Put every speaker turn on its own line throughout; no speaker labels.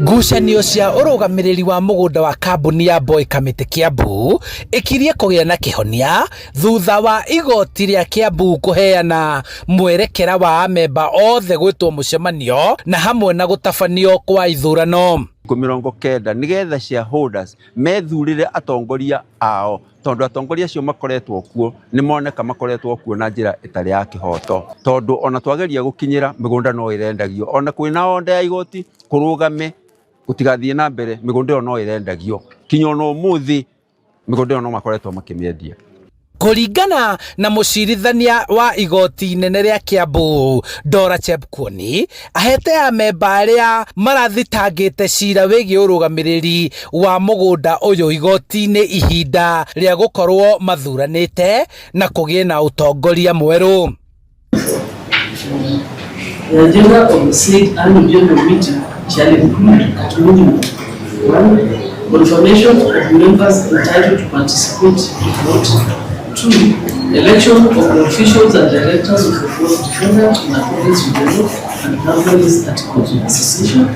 Ngucanio cia urugamiriri wa mugunda wa kambuni ya Boy Kamiti Kiambu ikirie kugia na kihonia thutha wa igoti ria Kiambu kuheana mwerekera wa amemba othe gwitwo mucemanio na hamwe na gutabanio kwa ithurano.
90 nigetha shareholders methurire atongoria ao tondu atongoria cio makoretwo kuo ni moneka makoretwo kuo na njira itari ya kihoto tondu ona twageria gukinyira migunda no irendagio ona kwina onda ya igoti kurugame gutigathie na mbere migunda no irendagio kinyo no muthi migunda no makoretwo makimiendia.
Kuringana na mucirithania wa igoti nene ria Kiambu Dora Chepkwony ahete amemba aria marathitangite cira wigi urugamiriri wa mugunda uyu igoti-ini ihinda ria gukorwo mathuranite na kugie na utongoria mweru.
The agenda of the said annual general meeting shall include at minimum 1. Confirmation of members entitled to participate to vote. 2. Election of the officials and directors of the fourth defender in accordance with the law and companies articles of association.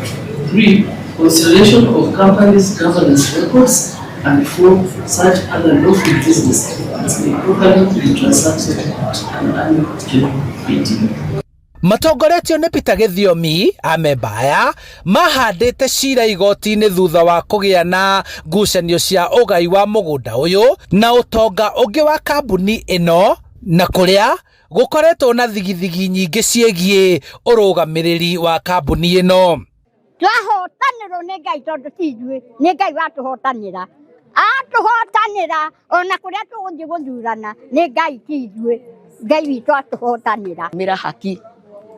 3. Consideration of companies' governance records. And 4. Such other lawful business as may properly be transacted at an annual general meeting.
Matongoretio ni Peter Githiomi amemba aya mahandite cira igoti-ini thutha wa kugia na ngucanio cia ugai wa mugunda uyu na utonga ungi wa kambuni ino na kuria gukoretwo na thigithigi nyingi ciegie urugamiriri wa kambuni ino.
Twahotanirwo ni Ngai tondu tijui ni Ngai watuhotanira atuhotanira ona kuria tuguthii guthurana ni Ngai tijui Ngai witu atuhotanira
mira haki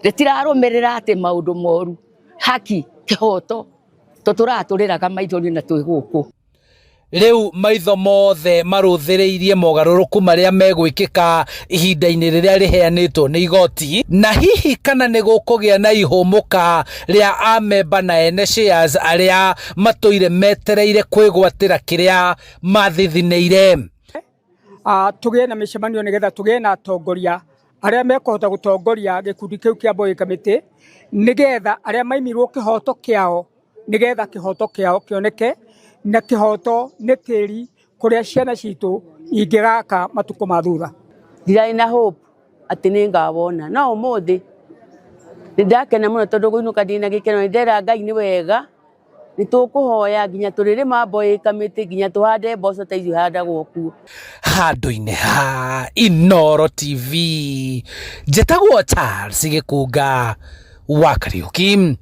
retirarumirira ati maundu moru haki kihoto tuturaturiraga maithori na twi guku
riu maitho mothe maruthiriirie mogaruruku maria megwikika ihinda-ini riria riheanitwo ni igoti na hihi kana ni gukugia na ihumuka ria amemba na ene shares aria matoire metereire kwigwatira kiria mathithineire.
Tugie na micemanio nigetha tugie na atongoria aria mekuhota gutongoria gikundi kiu kia Boy Kamiti nigetha aria maimirwo kihoto kiao nigetha kihoto kiao kioneke na kihoto ni tiri kuria ciana citu ingiraka matuko ma thutha.
Ndirai na hope ati ningawona na umuthi ndakena muno tondu guinuka ndina gikeno ndera Ngai ni wega nitukuhoya nginya turirima Boy Kamiti nginya tuhande mboco ta icio handagwo kuo
handu-ini ha Inooro TV njitagwo Charles Gikunga wa Kariuki.